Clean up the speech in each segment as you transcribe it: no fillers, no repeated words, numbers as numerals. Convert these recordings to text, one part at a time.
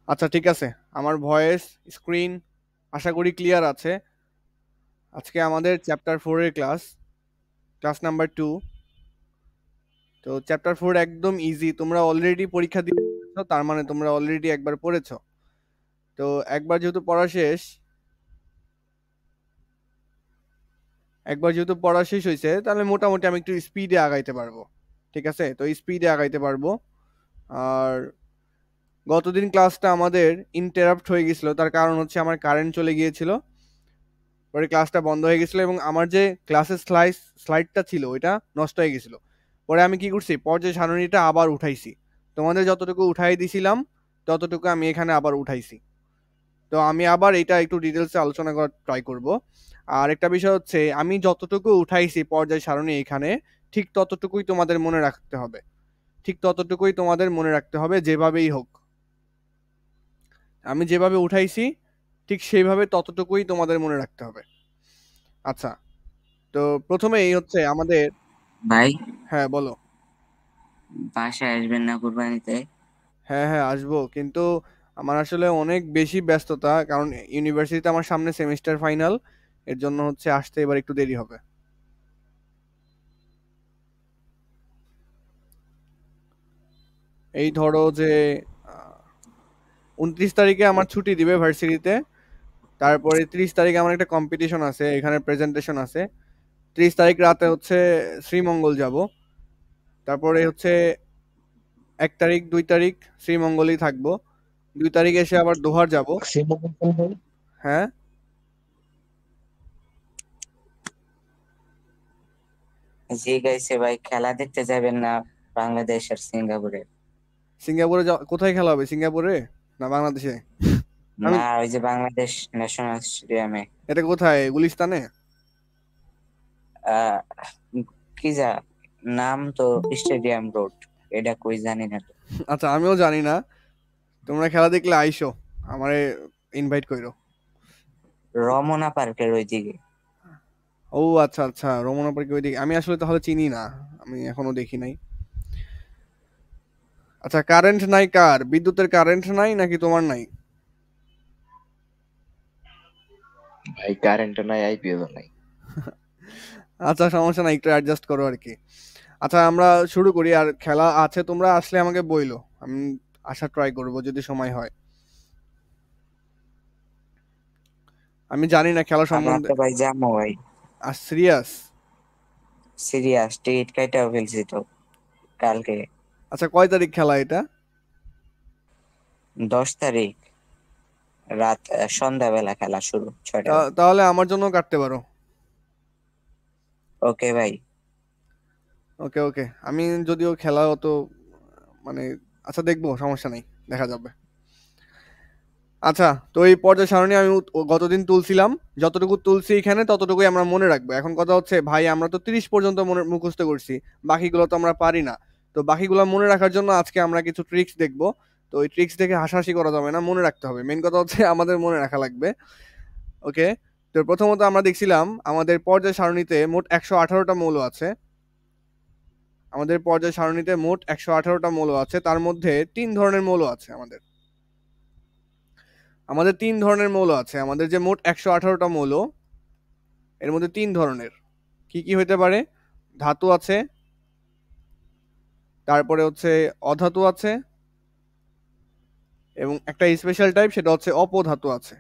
আচ্ছা ঠিক আছে, আমার ভয়েস স্ক্রিন আশা করি ক্লিয়ার আছে। আজকে আমাদের চ্যাপ্টার 4 এর ক্লাস, ক্লাস নাম্বার 2। তো চ্যাপ্টার 4 একদম ইজি, তোমরা অলরেডি পরীক্ষা দিয়েছো, তার মানে তোমরা অলরেডি একবার পড়েছো। তো একবার যেহেতু পড়া শেষ, একবার যেহেতু পড়া শেষ হয়েছে, তাহলে মোটামুটি আমি একটু স্পিডে আগাইতে পারবো। ঠিক আছে, তো স্পিডে আগাইতে পারবো। আর গতদিন ক্লাসটা আমাদের ইন্টারাপ্ট হয়ে গেছিল, তার কারণ হচ্ছে আমার কারেন্ট চলে গিয়েছিল, পরে ক্লাসটা বন্ধ হয়ে গেছিল এবং আমার যে ক্লাসের স্লাইডটা ছিল ওইটা নষ্ট হয়ে গেছিল। পরে আমি কি করছি, পর্যায় সারণীটা আবার উঠাইছি। তোমাদের যতটুকু উঠাই দিছিলাম ততটুকু আমি এখানে আবার উঠাইছি। তো আমি আবার এটা একটু ডিটেলসে আলোচনা করার ট্রাই করব। আর একটা বিষয় হচ্ছে, আমি যতটুকু উঠাইছি পর্যায় সারণী এখানে, ঠিক ততটুকুই তোমাদের মনে রাখতে হবে। ঠিক ততটুকুই তোমাদের মনে রাখতে হবে, যেভাবেই হোক। আমি যেভাবে উঠাইছি ঠিক সেইভাবে ততটুকুই তোমাদের মনে রাখতে হবে। আচ্ছা, তো প্রথমেই হচ্ছে আমাদের। ভাই, হ্যাঁ বলো। বাসায় আসবেন না কুরবানিতে? হ্যাঁ হ্যাঁ আসবো, কিন্তু আমার আসলে অনেক বেশি ব্যস্ততা, কারণ ইউনিভার্সিটিতে আমার সামনে সেমিস্টার ফাইনাল। এর জন্য হচ্ছে আসতে এবার একটু দেরি হবে। এই ধরো যে 29 তারিখে আমার ছুটি দিবে ভার্সিটিতে। তারপরে 30 তারিখে আমার একটা কম্পিটিশন আছে, এখানে প্রেজেন্টেশন আছে। 30 তারিখ রাতে হচ্ছে শ্রীমঙ্গল যাব। তারপরে হচ্ছে 1 তারিখ 2 তারিখ শ্রীমঙ্গলই থাকবো। 2 তারিখ এসে আবার দোহার যাব। হ্যাঁ, জি গাইছে ভাই, খেলা দেখতে যাবেন না বাংলাদেশ আর সিঙ্গাপুরে? সিঙ্গাপুরে কোথায় খেলা হবে, সিঙ্গাপুরে না বাংলাদেশে? আমি, না, ওই যে বাংলাদেশ ন্যাশনাল স্টেডিয়ামে। এটা কোথায়, গুলিস্তানে? আহ কি যা নাম তো, স্টেডিয়াম রোড। এটা কই জানি না তো। আচ্ছা আমিও জানি না। তোমরা খেলা দেখলে আইসো, আমারে ইনভাইট কইরো। রমনা পার্কের ওইদিকে। ও আচ্ছা আচ্ছা, রমনা পার্কে ওইদিকে আমি আসলে তাহলে চিনি না, আমি এখনো দেখি নাই। আচ্ছা, কারেন্ট নাই কার, বিদ্যুতের কারেন্ট নাই নাকি তোমার নাই? ভাই কারেন্টও নাই, আইপিএলও নাই। আচ্ছা সমস্যা নাই, একটু অ্যাডজাস্ট করো আর কি। আচ্ছা আমরা শুরু করি, আর খেলা আছে তোমরা আসলে আমাকে বইলো, আমি আসার ট্রাই করবো যদি সময় হয়। আমি জানি না খেলা আমরা সম্বন্ধে। তো ভাই যাবো ভাই। আর সিরিয়াস? সিরিয়াস, টিকিট কাইটাও ফেলছি তো কালকে। আচ্ছা কয় তারিখ খেলা এটা? 10 তারিখ রাত সন্ধ্যাবেলা খেলা শুরু, 6টা বেলা। তাহলে আমার জন্য কাটতে পারো। ওকে ভাই। ওকে ওকে, আমি যদিও খেলা অত মানে, আচ্ছা দেখবো, সমস্যা নেই, দেখা যাবে। আচ্ছা, তো এই পর্যায় সারণী আমি গতদিন তুলছিলাম, যতটুকু তুলছি এখানে ততটুকুই আমরা মনে রাখবো। এখন কথা হচ্ছে ভাই, আমরা তো 30 পর্যন্ত মনে মুখস্থ করছি, বাকিগুলো তো আমরা পারি না। তো বাকিগুলো মনে রাখার জন্য আজকে আমরা কিছু ট্রিক্স দেখবো। তো ওই ট্রিক্স দেখে হাসাহাসি করা যাবে না, মনে রাখতে হবে, মেন কথা হচ্ছে আমাদের মনে রাখা লাগবে। ওকে, তো প্রথমত আমরা দেখছিলাম আমাদের পর্যায় সারণীতে মোট 118টা মৌল আছে। আমাদের পর্যায় সারণীতে মোট 118টা মৌল আছে, তার মধ্যে 3 ধরনের মৌল আছে আমাদের। আমাদের 3 ধরনের মৌল আছে, আমাদের যে মোট 118টা মৌল, এর মধ্যে 3 ধরনের। কি কি হইতে পারে? ধাতু আছে, তারপরে হচ্ছে অধাতু আছে, এবং একটা স্পেশাল টাইপ সেটা হচ্ছে অপধাতু আছে।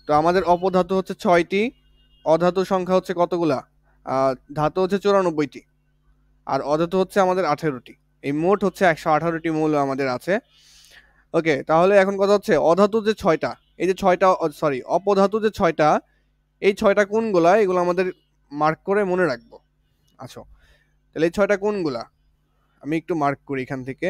তো আমাদের অপধাতু হচ্ছে 6টি, অধাতুর সংখ্যা হচ্ছে কতগুলা? ধাতু হচ্ছে 94টি, আর অধাতু হচ্ছে আমাদের 18টি। এই মোট হচ্ছে 118টি মৌল আমাদের আছে। ওকে, তাহলে এখন কথা হচ্ছে অধাতু যে 6টা, এই যে 6টা, সরি অপধাতু যে 6টা, এই 6টা কোনগুলা, এগুলো আমাদের মার্ক করে মনে রাখবো। আচ্ছা, তাহলে এই 6টা কোনগুলা, আমি একটু মার্ক করি এখান থেকে।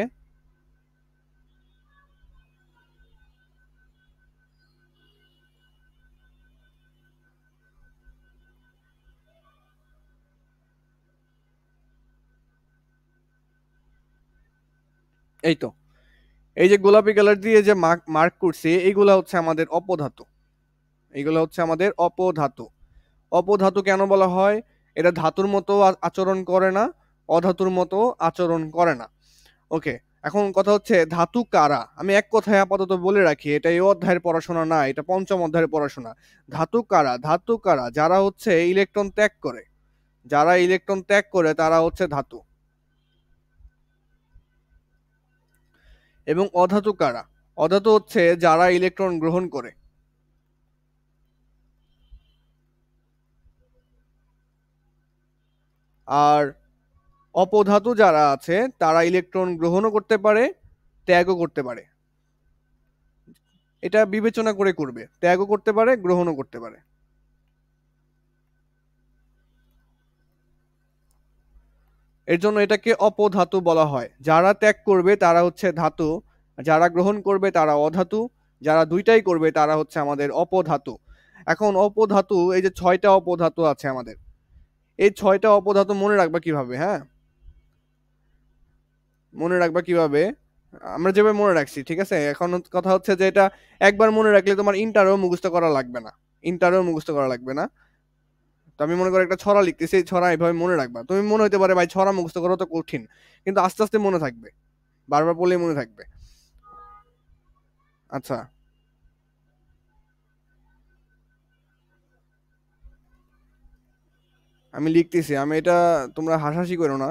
এই তো, এই যে গোলাপি কালার দিয়ে যে মার্ক মার্ক করছি, এইগুলা হচ্ছে আমাদের অপধাতু। এইগুলো হচ্ছে আমাদের অপধাতু। অপধাতু কেন বলা হয়? এটা ধাতুর মতো আচরণ করে না, অধাতুর মতো আচরণ করে না। ওকে, এখন কথা হচ্ছে ধাতু কারা। আমি এক কথায় আপাতত বলে রাখি, এটা এই অধ্যায়ের পড়াশোনা না, এটা পঞ্চম অধ্যায়ের পড়াশোনা। ধাতু কারা? ধাতু কারা? যারা হচ্ছে ইলেকট্রন ত্যাগ করে, যারা ইলেকট্রন ত্যাগ করে তারা হচ্ছে ধাতু। এবং অধাতু কারা? অধাতু হচ্ছে যারা ইলেকট্রন গ্রহণ করে। আর অপধাতু যারা আছে তারা ইলেকট্রন গ্রহণও করতে পারে, ত্যাগও করতে পারে। এটা বিবেচনা করে করবে, ত্যাগও করতে পারে, গ্রহণও করতে পারে। এর জন্য এটাকে অপধাতু বলা হয়। যারা ত্যাগ করবে তারা হচ্ছে ধাতু, যারা গ্রহণ করবে তারা অধাতু, যারা দুইটাই করবে তারা হচ্ছে আমাদের অপধাতু। এখন অপধাতু, এই যে 6টা অপধাতু আছে আমাদের, এই 6টা অপধাতু মনে রাখবা কিভাবে? হ্যাঁ, মনে রাখবা কিভাবে? আমরা যেভাবে মনে রাখছি, ঠিক আছে? এখন কথা হচ্ছে যে এটা একবার মনে রাখলে তোমার ইন্টারও মুখস্থ করা লাগবে না, ইন্টারও মুখস্থ করা লাগবে না। তো আমি মনে করি একটা ছড়া লিখতেছি, এই ছড়া এইভাবে মনে রাখবা। তুমি মনে হতে পারে ভাই ছড়া মুখস্থ করা তো কঠিন, কিন্তু আস্তে আস্তে মনে থাকবে, বারবার পড়লেই মনে থাকবে। আচ্ছা, আমি লিখতেছি, আমি এটা, তোমরা হাসাহাসি করো না।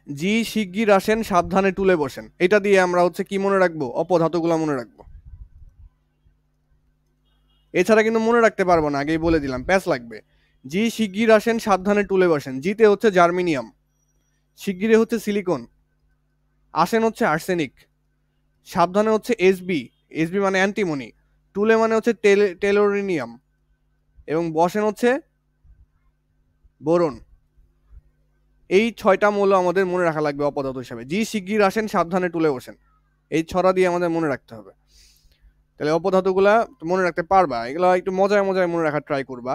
জি শিগগির আসেন, সাবধানে টুলে বসেন, এটা দিয়ে আমরা হচ্ছে কি মনে রাখবো? অপধাতুগুলো মনে রাখবো। এছাড়া কিন্তু মনে রাখতে পারবো না, আগেই বলে দিলাম, প্যাচ লাগবে। জি শিগগির আসেন, সাবধানে টুলে বসেন। জিতে হচ্ছে জার্মেনিয়াম, শিগগিরে হচ্ছে সিলিকন, আসেন হচ্ছে আর্সেনিক, সাবধানে হচ্ছে এসবি, এসবি মানে অ্যান্টিমনি, টুলে মানে হচ্ছে টেলোরিনিয়াম, এবং বসেন হচ্ছে বোরন। এই 6টা মৌল আমাদের মনে রাখা লাগবে অপদার্থ হিসাবে। জি শিগগির আসেন, সাবধানে টুলে বসেন, এই ছড়া দিয়ে আমাদের মনে রাখতে হবে। তাহলে অপধাতুগুলা মনে রাখতে পারবা, এগুলো একটু মজায় মজায় মনে রাখার ট্রাই করবা।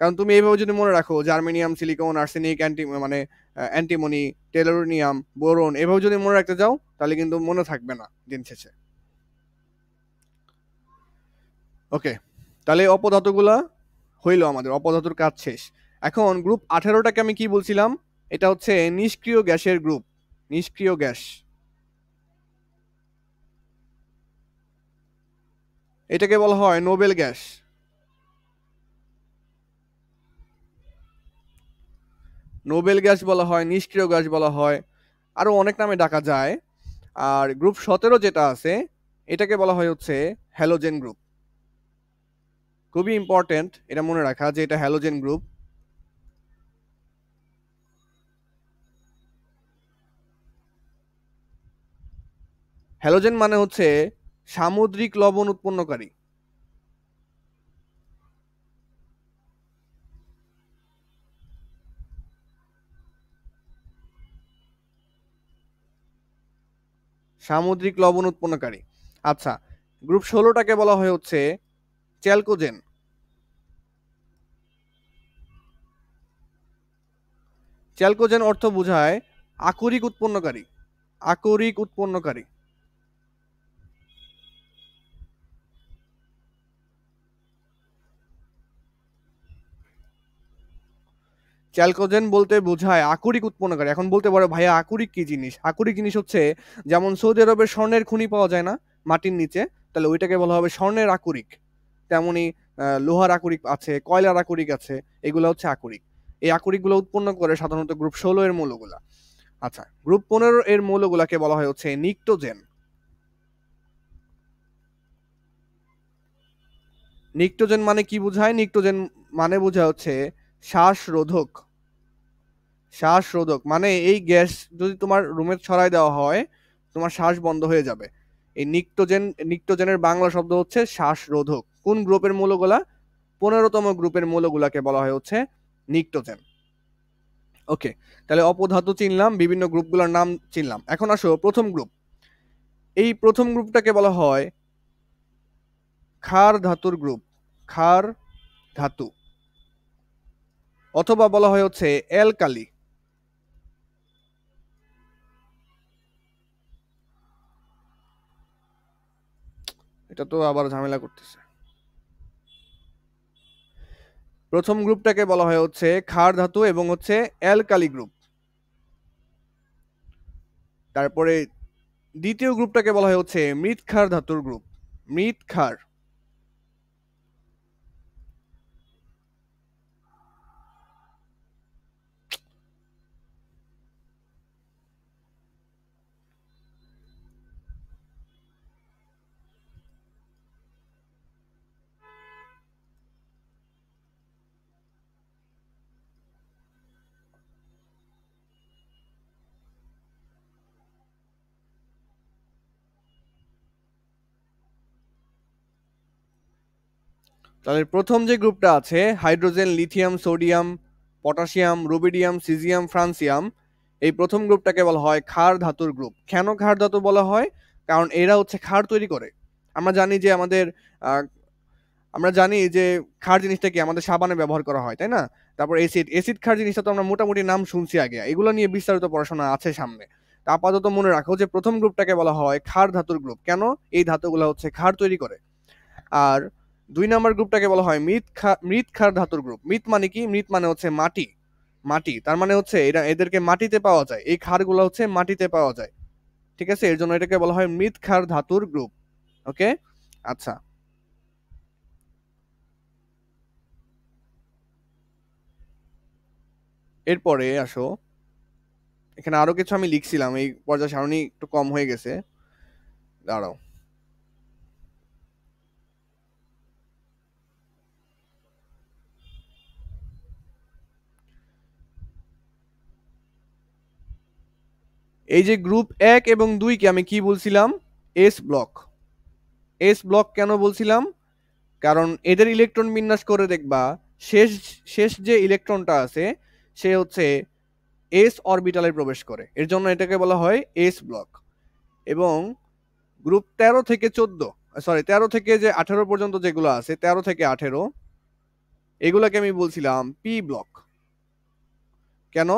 কারণ তুমি এইভাবে যদি মনে রাখো জার্মেনিয়াম, সিলিকন, আর্সেনিক, মানে অ্যান্টিমনি, টেলোরিনিয়াম, বোরন, এভাবে যদি মনে রাখতে যাও তাহলে কিন্তু মনে থাকবে না দিন শেষে। ওকে, তাহলে অপধাতুগুলা হইলো, আমাদের অপধাতুর কাজ শেষ। এখন গ্রুপ 18টাকে আমি কি বলছিলাম? এটা হচ্ছে নিষ্ক্রিয় গ্যাসের গ্রুপ, নিষ্ক্রিয় গ্যাস। এটাকে বলা হয় নোবেল গ্যাস। নোবেল গ্যাস বলা হয়, নিষ্ক্রিয় গ্যাস বলা হয়, আরো অনেক নামে ডাকা যায়। আর গ্রুপ 17 যেটা আছে এটাকে বলা হয় হচ্ছে হ্যালোজেন গ্রুপ। খুবই ইম্পর্টেন্ট এটা মনে রাখা যে এটা হ্যালোজেন গ্রুপ। হ্যালোজেন মানে হচ্ছে সামুদ্রিক লবণ উৎপন্নকারী। সামুদ্রিক লবণ উৎপন্নকারী। আচ্ছা, গ্রুপ 16টাকে বলা হয় হচ্ছে চ্যালকোজেন। চ্যালকোজেন অর্থ বোঝায় আকরিক উৎপন্নকারী, আকরিক উৎপন্নকারী। চ্যালকোজেন বলতে বোঝায় আকরিক উৎপন্নকারী। এখন বলতে পারো ভাইয়া আকরিক কি জিনিস? আকরিক জিনিস হচ্ছে যেমন সৌদি আরবের স্বর্ণের খনি পাওয়া যায় না মাটির নিচে, তাহলে ওইটাকে বলা হবে স্বর্ণের আকরিক। তেমনি লোহার আকরিক আছে, কয়লার আকরিক আছে, এগুলো হচ্ছে আকরিক। এই আকরিকগুলো উৎপন্ন করে সাধারণত গ্রুপ 16 এর মৌলগুলা। আচ্ছা, গ্রুপ 15 এর মৌলগুলাকে বলা হয় হচ্ছে নিকটোজেন। নিকটোজেন মানে কি বোঝায়? নিকটোজেন মানে বোঝায় হচ্ছে শ্বাসরোধক। শ্বাসরোধক মানে এই গ্যাস যদি তোমার রুমে ছড়াই দেওয়া হয় তোমার শ্বাস বন্ধ হয়ে যাবে। এই নিকটোজেন, নিকটোজেনের বাংলা শব্দ হচ্ছে শ্বাসরোধক। কোন গ্রুপের মৌলগুলা? 15তম গ্রুপের মৌলগুলাকে বলা হয় হচ্ছে নিকটোজেন। ওকে, তাহলে অপধাতু চিনলাম, বিভিন্ন গ্রুপগুলোর নাম চিনলাম। এখন আসো প্রথম গ্রুপ। এই প্রথম গ্রুপটাকে বলা হয় ক্ষার ধাতুর গ্রুপ, ক্ষার ধাতু। অথবা বলা হয় হচ্ছে অ্যালকালি। এটা তো আবার ঝামেলা করতেছে। প্রথম গ্রুপটাকে বলা হয় হচ্ছে ক্ষার ধাতু এবং হচ্ছে অ্যালকালি গ্রুপ। তারপরে দ্বিতীয় গ্রুপটাকে বলা হয় হচ্ছে মৃৎক্ষার ধাতুর গ্রুপ, মৃৎক্ষার। তাহলে প্রথম যে গ্রুপটা আছে hydrogen, lithium, sodium, potassium, rubidium, caesium, francium, এই প্রথম গ্রুপটাকে বলা হয় ক্ষার ধাতুর গ্রুপ। কেন ক্ষার ধাতু বলা হয়? কারণ এরা হচ্ছে ক্ষার তৈরি করে। আমরা জানি যে আমরা জানি যে ক্ষার জিনিসটা কি আমাদের সাবানে ব্যবহার করা হয়, তাই না? তারপর অ্যাসিড ক্ষার জিনিসটা তো আমরা মোটামুটি নাম শুনছি আগে, এগুলো নিয়ে বিস্তারিত পড়াশোনা আছে সামনে। তা আপাতত মনে রাখো যে প্রথম গ্রুপটাকে বলা হয় ক্ষার ধাতুর গ্রুপ। কেন? এই ধাতুগুলো হচ্ছে ক্ষার তৈরি করে। আর ২ নাম্বার গ্রুপটাকে বলা হয় মৃৎ ক্ষার ধাতুর গ্রুপ। মৃৎ মানে কি? মৃৎ মানে হচ্ছে মাটি। মাটি তার মানে হচ্ছে এদেরকে মাটিতে পাওয়া যায়, এই ক্ষারগুলো হচ্ছে মাটিতে পাওয়া যায়। ঠিক আছে, এর জন্য এটাকে বলা হয় মৃৎ ক্ষার ধাতুর গ্রুপ। ওকে, আচ্ছা। এরপরে আসো, এখানে আরো কিছু আমি লিখছিলাম, এই পর্যায় সারণী একটু কম হয়ে গেছে, দাঁড়াও। এই যে গ্রুপ ১ এবং ২ কে আমি কি বলছিলাম? S block. এস ব্লক কেন বলছিলাম? কারণ এদের ইলেকট্রন বিন্যাস করে দেখবা শেষ শেষ যে ইলেকট্রনটা আছে সে হচ্ছে এস অরবিটালে প্রবেশ করে, এর জন্য এটাকে বলা হয় এস ব্লক। এবং গ্রুপ ১৩ থেকে ১৪, সরি ১৩ থেকে যে ১৮ পর্যন্ত যেগুলো আছে, ১৩ থেকে ১৮, এগুলোকে আমি বলছিলাম পি ব্লক। কেন?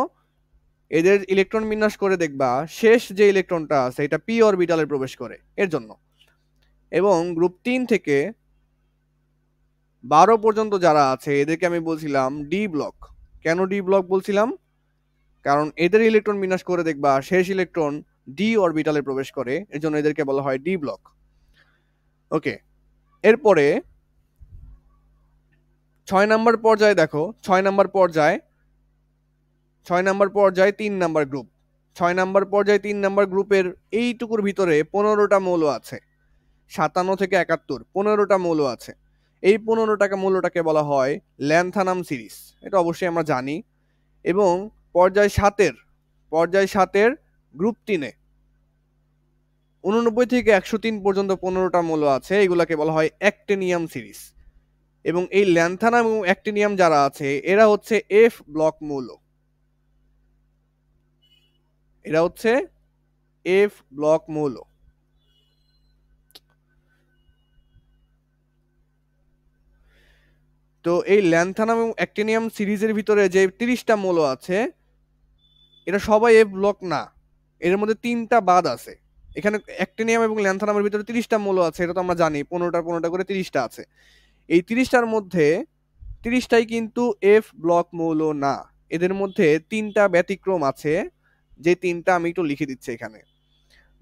এদের ইলেকট্রন বিন্যাস করে দেখবা শেষ যে ইলেকট্রনটা আছে এটা পি অরবিটালে প্রবেশ করে, এর জন্য। এবং গ্রুপ ৩ থেকে ১২ পর্যন্ত যারা আছে এদেরকে আমি বলছিলাম ডি ব্লক। কেন ডি ব্লক বলছিলাম? কারণ এদের ইলেকট্রন বিন্যাস করে দেখবা শেষ ইলেকট্রন ডি অরবিটালে প্রবেশ করে, এর জন্য এদেরকে বলা হয় ডি ব্লক। ওকে, এরপরে ৬ নাম্বার পর্যায়ে দেখো, ৬ নাম্বার পর্যায়ে ৩ নাম্বার গ্রুপ। ৬ নাম্বার পর্যায়ে ৩ নাম্বার গ্রুপের এইটুকুর ভিতরে ১৫টা মৌল আছে। ৫৭ থেকে ৭১, ১৫টা মৌল আছে। এই ১৫টা মৌলটাকে বলা হয় ল্যান্থানাম সিরিজ, এটা অবশ্যই আমরা জানি। এবং পর্যায় ৭-এর গ্রুপ ৩-এ ৮৯ থেকে ১০৩ পর্যন্ত ১৫টা মৌল আছে, এগুলাকে বলা হয় অ্যাক্টিনিয়াম সিরিজ। এবং এই ল্যান্থানাম এবং অ্যাক্টিনিয়াম যারা আছে এরা হচ্ছে এফ ব্লক মৌল, এরা হচ্ছে এফ ব্লক মৌল। তো এই ল্যান্থানাম এবং অ্যাক্টিনিয়াম সিরিজের ভিতরে যে ৩০টা মৌল আছে এটা সবাই এফ ব্লক না, এর মধ্যে ৩টা বাদ আছে। এখানে অ্যাক্টিনিয়াম এবং ল্যান্থানামের ভিতরে ৩০টা মৌল আছে, এটা তো আমরা জানি, ১৫টা করে ৩০টা আছে। এই ৩০টার মধ্যে ৩০টাই কিন্তু এফ ব্লক মৌল না, এদের মধ্যে ৩টা ব্যতিক্রম আছে, যে ৩টা আমি একটু লিখে দিচ্ছি এখানে।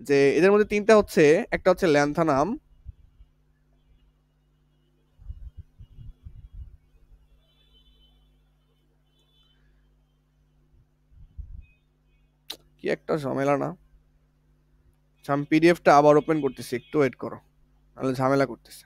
যে এদের মধ্যে ৩টা হচ্ছে, একটা হচ্ছে ল্যান্থানাম, কি একটা ঝামেলা না, আমি পিডিএফটা আবার ওপেন করতেছি, একটু ওয়েট করো, তাহলে ঝামেলা করতেছে।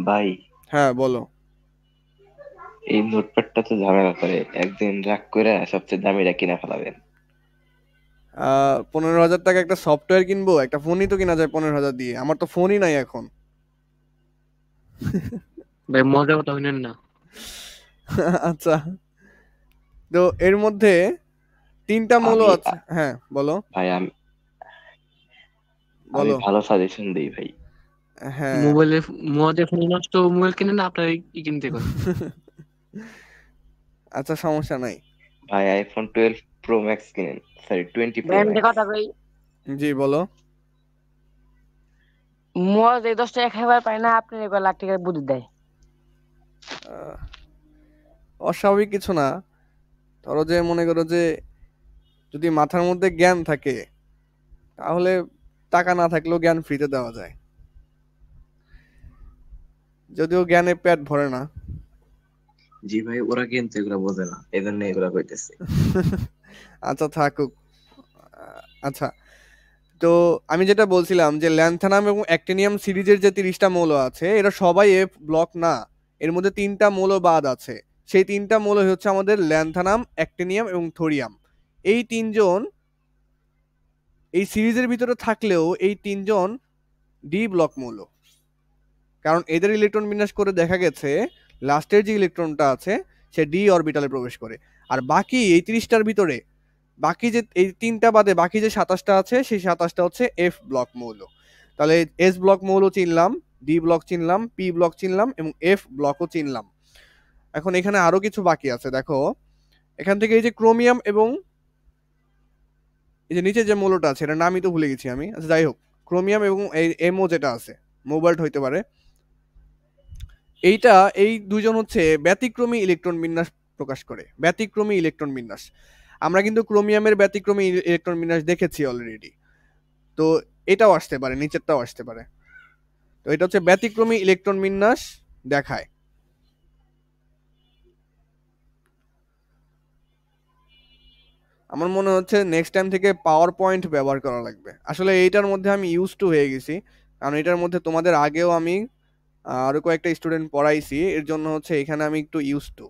ভাই হ্যাঁ বলো। এই নোটপ্যাডটা তো ঝামেলা করে, একদিন রাগ করে সবচেয়ে দামিটা কিনে ফেলাবেন। 15,000 টাকা একটা সফটওয়্যার কিনবো, একটা ফোনই তো কিনা যায় 15,000 দিয়ে, আমার তো ফোনই নাই এখন। ভাই মজা কথা শুনেন না। আচ্ছা, তো এর মধ্যে 3টা মৌল আমি আছে। হ্যাঁ বলো ভাই আমি বলো। ভালো সাজেশন দিই ভাই। হ্যাঁ মোবাইলে মজা ফোন নষ্ট, মোবাইল কিনে না আপনার ই কিনতে কয়। আচ্ছা সমস্যা নাই। ভাই আইফোন 12 প্রো ম্যাক্স কিনেন, সরি 20 প্রো ভাই আমি একটা ম্যাক্স। কথা কই, জি বলো। মদ এই 10 টাকা খাইবার পাই না, আপনি 1 লাখ টাকার বুদ্ধি দেয়। আহ, অস্বাভাবিক কিছু না। ধরো যে মনে করো যে যদি মাথার মধ্যে জ্ঞান থাকে তাহলে টাকা না থাকলেও জ্ঞান ফ্রিতে দেওয়া যায়, যদিও জ্ঞানে পেট ভরে না। জি ভাই, ওরা কিন্তু এগুলা বোঝে না, এই জন্য এগুলা কইতেছে। আচ্ছা থাকুক। আচ্ছা, তো আমি যেটা বলছিলাম যে ল্যান্থানাম এবং অ্যাক্টিনিয়াম সিরিজের যে 30টা মৌল আছে এরা সবাই এফ ব্লক না, এর মধ্যে 3টা মৌল বাদ আছে। সেই 3টা মৌল হচ্ছে আমাদের ল্যান্থানাম, অ্যাক্টিনিয়াম এবং থোরিয়াম। এই 3জন এই সিরিজের ভিতরে থাকলেও এই 3জন ডি ব্লক মৌল, কারণ এদের ইলেকট্রন বিন্যাস করে দেখা গেছে লাস্টের যে ইলেকট্রনটা আছে সে ডি অরবিটালে প্রবেশ করে। আর বাকি এই 30টার ভিতরে বাকি যে এই 3টা বাদে বাকি যে 27টা আছে সেই 27টা হচ্ছে এফ ব্লক মৌল। তাহলে এস ব্লক মৌল চিনলাম, ডি ব্লক চিনলাম, পি ব্লক চিনলাম এবং এফ ব্লকও চিনলাম। এখন এখানে আরো কিছু বাকি আছে, দেখো এখান থেকে এই যে ক্রোমিয়াম এবং এই যে নিচে যে মৌলটা আছে এটার নামই তো ভুলে গেছি আমি। আচ্ছা যাই হোক, ক্রোমিয়াম এবং এই এমও যেটা আছে, মোবাল্ট হইতে পারে, এইটা এই দুইজন হচ্ছে ব্যতিক্রমী ইলেকট্রন বিন্যাস প্রকাশ করে। ব্যতিক্রমী ইলেকট্রন বিন্যাস, আমরা কিন্তু ক্রোমিয়ামের ব্যতিক্রমী ইলেকট্রন বিন্যাস দেখেছি অলরেডি, তো এটাও আসতে পারে, নিচেরটাও আসতে পারে। তো এটা হচ্ছে ব্যতিক্রমী ইলেকট্রন বিন্যাস দেখায়। আমার মনে হচ্ছে নেক্সট টাইম থেকে পাওয়ার পয়েন্ট ব্যবহার করা লাগবে। আসলে এইটার মধ্যে আমি ইউজ টু হয়ে গেছি, কারণ এটার মধ্যে তোমাদের আগেও আমি আরো কয়েকটা স্টুডেন্ট পড়াইছি, এর জন্য হচ্ছে এখানে আমি একটু ইউজ টু।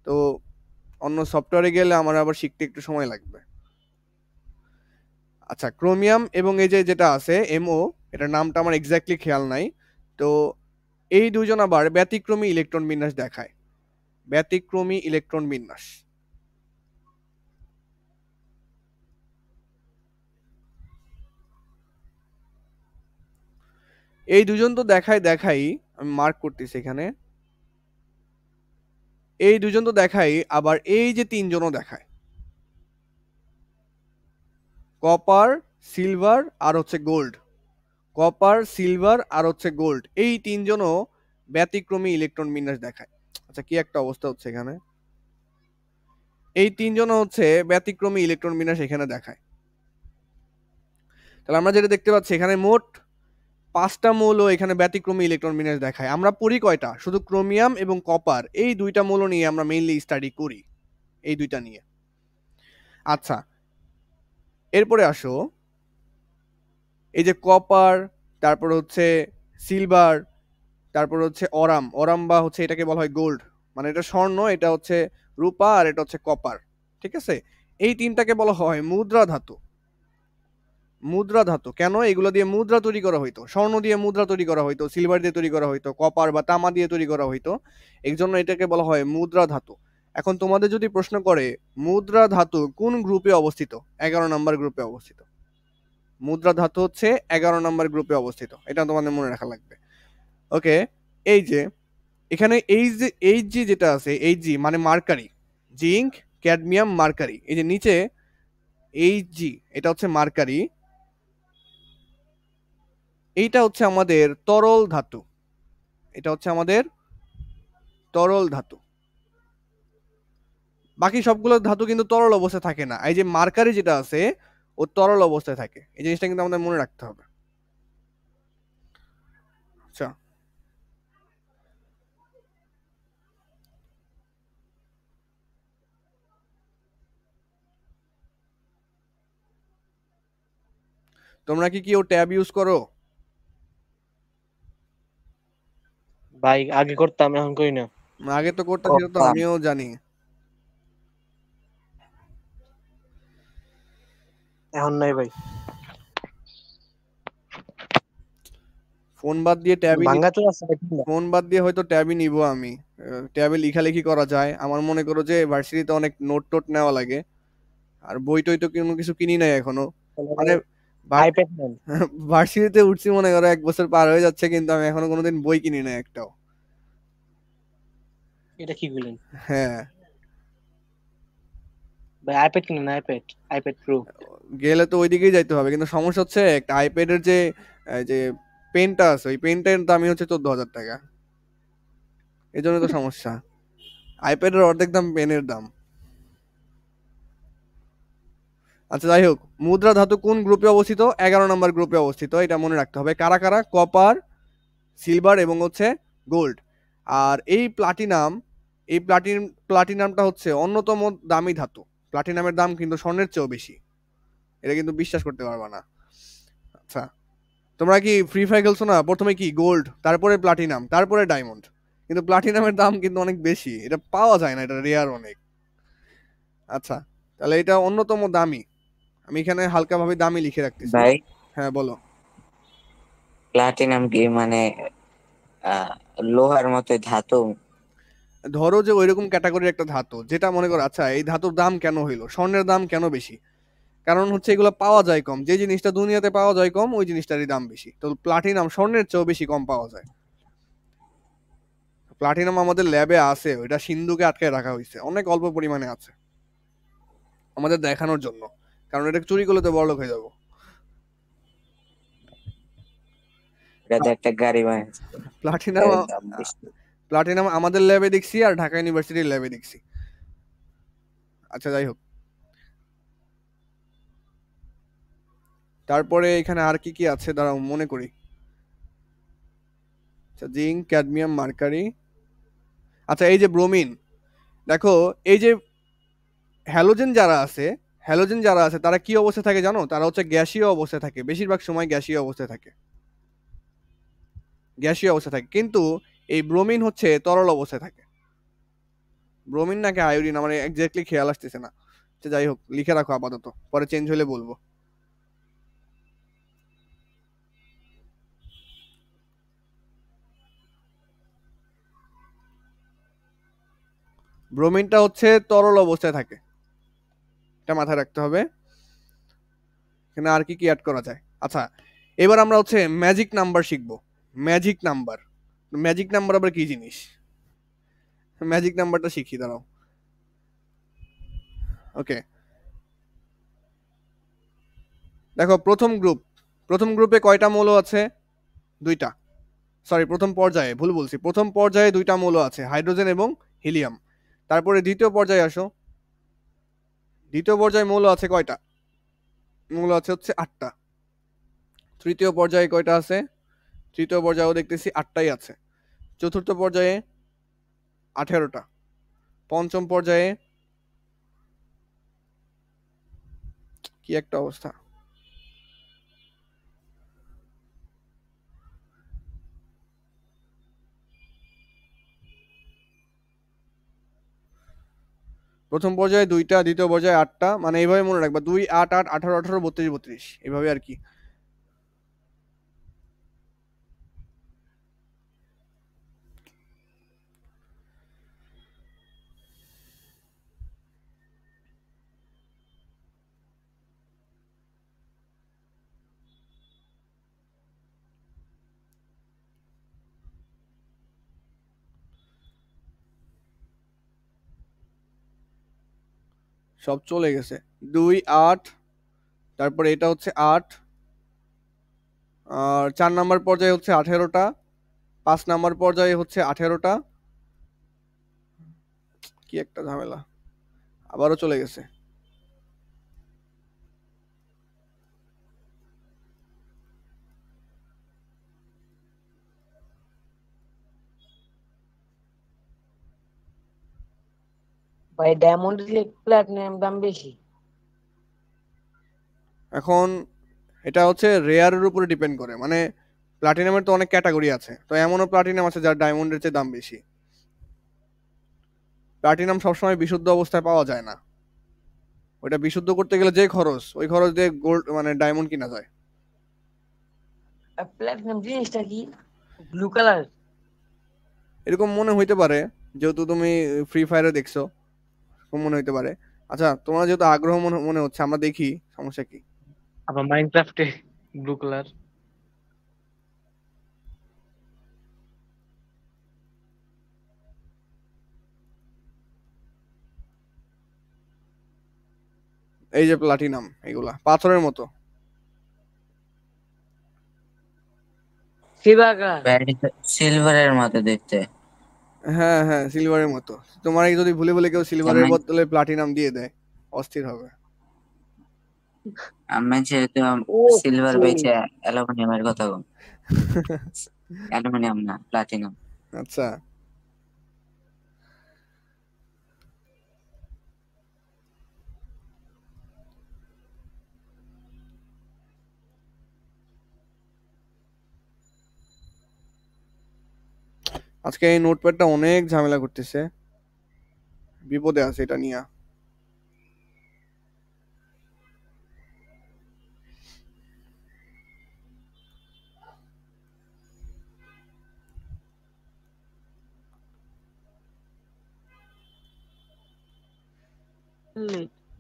তো অন্য সফটওয়্যারে গেলে আমার আবার শিখতে একটু সময় লাগবে। আচ্ছা, ক্রোমিয়াম এবং এই যে যেটা আছে এমও, এটার নামটা আমার এক্স্যাক্টলি খেয়াল নাই। তো এই দুজন আবার ব্যতিক্রমী ইলেকট্রন বিন্যাস দেখায়। ব্যতিক্রমী ইলেকট্রন বিন্যাস, এই দুজন তো দেখাই আমি মার্ক করতেছি এখানে, এই দুজন তো দেখাই, আবার এই যে 3জনও দেখায়, কপার, সিলভার আর হচ্ছে গোল্ড। কপার, সিলভার আর হচ্ছে গোল্ড, এই 3জনও ব্যতিক্রমী ইলেকট্রন বিন্যাস দেখায়। আচ্ছা কি একটা অবস্থা হচ্ছে এখানে, এই 3জনও হচ্ছে ব্যতিক্রমী ইলেকট্রন বিন্যাস এখানে দেখায়। তাহলে আমরা যেটা দেখতে পাচ্ছি এখানে মোট 5টা মৌল এখানে ব্যতিক্রমী ইলেকট্রন বিন্যাস দেখায়। আমরা পড়ি কয়টা, শুধু ক্রোমিয়াম এবং কপার, এই 2টা মৌল নিয়ে আমরা মেইনলি স্টাডি করি, এই 2টা নিয়ে। আচ্ছা এরপরে আসো, এই যে কপার, তারপর হচ্ছে সিলভার, তারপর হচ্ছে অরাম, অরাম বা হচ্ছে এটাকে বলা হয় গোল্ড, মানে এটা স্বর্ণ, এটা হচ্ছে রূপা আর এটা হচ্ছে কপার, ঠিক আছে। এই 3টাকে বলা হয় মুদ্রা ধাতু। মুদ্রা ধাতু কেন, এগুলো দিয়ে মুদ্রা তৈরি করা হইতো, স্বর্ণ দিয়ে মুদ্রা তৈরি করা হইতো, সিলভার দিয়ে তৈরি করা হইতো, কপার বা তামা দিয়ে তৈরি করা হইতো, এই জন্য এটাকে বলা হয় মুদ্রা ধাতু। এখন তোমাদের যদি প্রশ্ন করে মুদ্রা ধাতু কোন গ্রুপে অবস্থিত, 11 নম্বর গ্রুপে অবস্থিত। মুদ্রা ধাতু হচ্ছে 11 নম্বর গ্রুপে অবস্থিত, এটা তোমাদের মনে রাখা লাগবে। ওকে, এই যে এখানে এইচ জি যেটা আছে, এইচ জি মানে মার্কারি, জিঙ্ক, ক্যাডমিয়াম, মার্কারি, এই যে নিচে এইচ জি এটা হচ্ছে মার্কারি, এইটা হচ্ছে আমাদের তরল ধাতু, এটা হচ্ছে আমাদের তরল ধাতু। বাকি সবগুলো ধাতু কিন্তু তরল অবস্থায় থাকে না, এই যে মার্কারি যেটা আছে ও তরল অবস্থায় থাকে, এই জিনিসটা কিন্তু আমাদের মনে রাখতে হবে। আচ্ছা তোমরা কি ও ট্যাব ইউজ করো? ভাই আগে করতাম, এখন করি না। আগে তো করতে, সেটা তো করতাম। আমিও জানি। এখন নাই ভাই, ফোন বাদ দিয়ে ট্যাবই ভাঙ্গাচোর আছে ভাই কিনবা? ফোন বাদ দিয়ে হয়তো ট্যাবই নিব আমি। ট্যাবে লেখালেখি করা যায়। আমার মনে করো যে ভার্সিটিতে অনেক নোট টোট নেওয়া লাগে, আর বই টই তো কোনো কিছু কিনি নাই এখনো। মানে আইপ্যাড নেন। ভার্সিটিতে উঠছি মনে করো 1 বছর পার হয়ে যাচ্ছে, কিন্তু আমি এখনো কোনোদিন বই কিনি নাই একটাও। এটা কি বলেন হ্যাঁ, ভাই? আইপ্যাড কিনেন, আইপ্যাড প্রো। গেলে তো ওইদিকেই যাইতে হবে, কিন্তু সমস্যা হচ্ছে একটা আইপ্যাডের যে যে পেনটা আছে, ওই পেনটার দামই হচ্ছে 14,000 টাকা। এই জন্য তো সমস্যা। আইপ্যাডের অর্ধেক দাম পেনের দাম। আচ্ছা যাই হোক, মুদ্রা ধাতু কোন গ্রুপে অবস্থিত? 11 নম্বর গ্রুপে অবস্থিত, এটা মনে রাখতে হবে। কারা কারা? কপার, সিলভার এবং হচ্ছে গোল্ড। আর এই প্লাটিনামটা হচ্ছে অন্যতম দামি ধাতু। প্লাটিনামের দাম কিন্তু স্বর্ণের চেয়েও বেশি, এটা কিন্তু বিশ্বাস করতে পারবা না। আচ্ছা, তোমরা কি ফ্রি ফায়ার খেলছো না? প্রথমে কি গোল্ড, তারপরে প্লাটিনাম, তারপরে ডায়মন্ড, কিন্তু প্লাটিনামের দাম কিন্তু অনেক বেশি, এটা পাওয়া যায় না, এটা রেয়ার অনেক। আচ্ছা, তাহলে এটা অন্যতম দামি। আমি এখানে হালকাভাবে দামি লিখে রাখতেছি। ভাই হ্যাঁ বলো। প্লাটিনাম কি মানে লোহার মতো ধাতু? ধরো যে ওইরকম ক্যাটাগরির একটা ধাতু, যেটা মনে করো আচ্ছা এই ধাতুর দাম কেন হইলো, স্বর্ণের দাম কেন বেশি? কারণ হচ্ছে এগুলো পাওয়া যায় কম। যে জিনিসটা দুনিয়াতে পাওয়া যায় কম, ওই জিনিসটারই দাম বেশি। তো প্লাটিনাম স্বর্ণের চেয়েও বেশি কম পাওয়া যায়। প্লাটিনাম আমাদের ল্যাবে আছে, ওইটা সিন্ধুকে আটকে রাখা হয়েছে, অনেক অল্প পরিমাণে আছে আমাদের দেখানোর জন্য, কারণ এটা চুরি করলে তো বড়লোক হয়ে যাবো। এটা একটা গাড়ি বানাচ্ছে, প্লাটিনাম এর দাম বেশি। প্লাটিনাম আমাদের ল্যাবে দেখছি আর ঢাকা ইউনিভার্সিটির ল্যাবে দেখছি। আচ্ছা যাই হোক, তারপরে এখানে আর কি কি আছে দাঁড়াও মনে করি। আচ্ছা, জিঙ্ক, ক্যাডমিয়াম, মার্কারি। আচ্ছা, এই যে ব্রোমিন, দেখো এই যে হ্যালোজেন যারা আছে তারা কি অবস্থায় থাকে জানো? তারা হচ্ছে গ্যাসীয় অবস্থায় থাকে, বেশিরভাগ সময় গ্যাসীয় অবস্থায় থাকে, কিন্তু এই ব্রোমিন হচ্ছে তরল অবস্থায় থাকে। ব্রোমিন নাকি আয়োডিন আমার এক্স্যাক্টলি খেয়াল আসতেছে না। আচ্ছা যাই হোক, লিখে রাখো আপাতত, পরে চেঞ্জ হলে বলবো। ব্রোমিনটা হচ্ছে তরল অবস্থায় থাকে, এটা মাথায় রাখতে হবে। এখানে আর কি কি অ্যাড করা যায়? আচ্ছা, এবার আমরা হচ্ছে ম্যাজিক নাম্বার শিখবো। ম্যাজিক নাম্বার আবার কি জিনিস? ম্যাজিক নাম্বারটা শিখি, দাঁড়াও। ওকে, দেখো প্রথম গ্রুপে কয়টা মৌল আছে? 2টা। সরি, প্রথম পর্যায়ে ভুল বলছি, প্রথম পর্যায়ে 2টা মৌল আছে, হাইড্রোজেন এবং হিলিয়াম। তারপরে দ্বিতীয় পর্যায়ে আসো, দ্বিতীয় পর্যায়ে মৌল আছে কয়টা? মৌল আছে হচ্ছে 8টা। তৃতীয় পর্যায়ে কয়টা আছে? তৃতীয় পর্যায়েও দেখতেছি 8টাই আছে। চতুর্থ পর্যায়ে 18টা। পঞ্চম পর্যায়ে কি একটা অবস্থা, প্রথম পর্যায়ে 2টা, দ্বিতীয় পর্যায়ে 8টা, মানে এইভাবে মনে রাখবা, 2, 8, 8, 18, 18, 32, 32, এইভাবে আর কি। সব চলে গেছে। 2, 8, তারপরে এটা হচ্ছে 8, আর 4 নাম্বার পর্যায়ে হচ্ছে 18টা, 5 নাম্বার পর্যায়ে হচ্ছে 18টা। কি একটা ঝামেলা, আবারও চলে গেছে। ভাই ডায়মন্ড দিলে প্লাটিনাম দাম বেশি। এখন এটা হচ্ছে রেয়ারের উপরে ডিপেন্ড করে, মানে প্লাটিনামের তো অনেক ক্যাটাগরি আছে, তো এমনও প্লাটিনাম আছে যার ডায়মন্ডের চেয়ে দাম বেশি। প্লাটিনাম সবসময় বিশুদ্ধ অবস্থায় পাওয়া যায় না, ওটা বিশুদ্ধ করতে গেলে যে খরচ, ওই খরচ দিয়ে গোল্ড মানে ডায়মন্ড কিনা যায়। প্ল্যাটিনাম জিনিসটা কি? Blue colour? এরকম মনে হইতে পারে, যেহেতু তুমি ফ্রি ফায়ারে দেখছো, এরকম মনে হইতে পারে। আচ্ছা, তোমার যেহেতু আগ্রহ মনে মনে হচ্ছে, আমরা দেখি, সমস্যা কি। আবার মাইনক্রাফটে ব্লু কালার। এই যে প্লাটিনাম, এগুলা পাথরের মতো। Silver colour? সিলভারের মতো দেখতে। হ্যাঁ হ্যাঁ, সিলভারের মতো। তোমার যদি ভুলে ভুলে কেউ সিলভারের আমি বদলে প্লাটিনাম দিয়ে দেয়, অস্থির হবে। আমি যেহেতু ও সিলভার বেচে অ্যালুমিনিয়ামের কথা বল। অ্যালুমিনিয়াম না, প্লাটিনাম। আচ্ছা, আজকে এই নোটপ্যাডটা অনেক ঝামেলা করতেছে, বিপদে আছে এটা নিয়ে।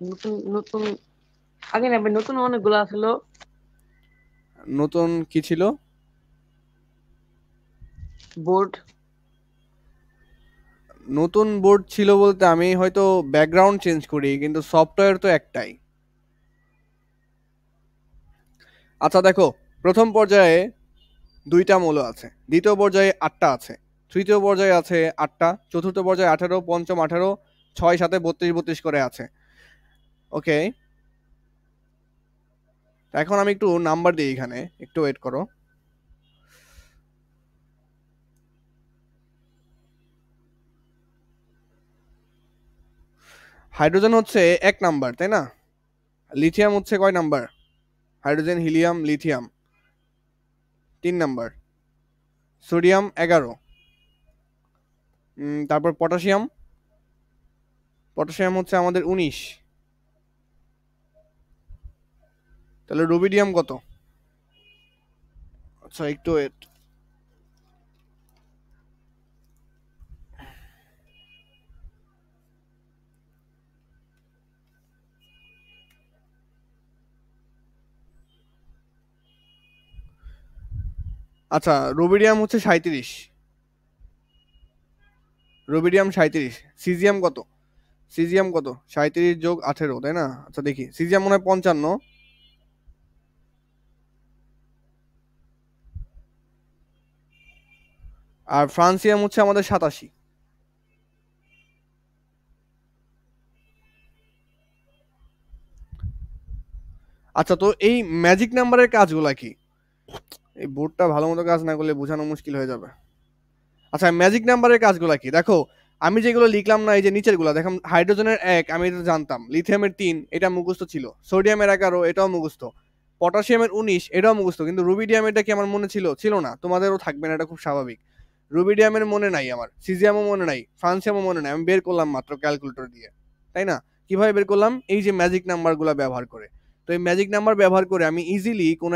নতুন নতুন আগে না নতুন অনেকগুলো আসলো। নতুন কি ছিল? বোর্ড। নতুন বোর্ড ছিল বলতে আমি হয়তো ব্যাকগ্রাউন্ড চেঞ্জ করি, কিন্তু সফটওয়্যার তো একটাই। আচ্ছা দেখো, প্রথম পর্যায়ে 2টা মৌল আছে, দ্বিতীয় পর্যায়ে 8টা আছে, তৃতীয় পর্যায়ে আছে 8টা, চতুর্থ পর্যায়ে 18, পঞ্চম 18, 6 7 32 32 করে আছে। ওকে, এখন আমি একটু নাম্বার দিই এখানে, একটু ওয়েট করো। হাইড্রোজেন হচ্ছে 1 নাম্বার, তাই না? লিথিয়াম হচ্ছে কয় number? Hydrogen, helium, lithium 3 number. Sodium 11। তারপর পটাশিয়াম, পটাশিয়াম হচ্ছে আমাদের 19। তাহলে রুবিডিয়াম কত? আচ্ছা একটু ওয়েট। আচ্ছা, রুবিডিয়াম হচ্ছে 37, রুবিডিয়াম 37। সিজিয়াম কত? সিজিয়াম কত? 37 যোগ 18, তাই না? আচ্ছা দেখি, সিজিয়াম মনে হয় 55, আর ফ্রান্সিয়াম হচ্ছে আমাদের 87। আচ্ছা, তো এই ম্যাজিক নাম্বারের কাজগুলা কি? এই বোর্ডটা ভালো মতো কাজ না করলে বোঝানো মুশকিল হয়ে যাবে। আচ্ছা, ম্যাজিক নাম্বারের কাজগুলা কি দেখো, আমি যেগুলো লিখলাম না, এই যে নিচের গুলা দেখলাম, হাইড্রোজেনের 1 আমি এটা জানতাম, লিথিয়ামের 3 এটা মুখস্থ ছিল, সোডিয়ামের 11 এটাও মুখস্থ, পটাশিয়ামের 19 এটাও মুখস্থ, কিন্তু রুবিডিয়াম এটা কি আমার মনে ছিল? ছিল না। তোমাদেরও থাকবে না, এটা খুব স্বাভাবিক। রুবিডিয়ামের মনে নাই আমার, সিজিয়ামও মনে নাই, ফ্রান্সিয়ামও মনে নাই, আমি বের করলাম মাত্র ক্যালকুলেটর দিয়ে, তাই না? কিভাবে বের করলাম? এই যে ম্যাজিক নাম্বারগুলো ব্যবহার করে। তো এই ম্যাজিক নাম্বার ব্যবহার করে আমি ইজিলি কোনো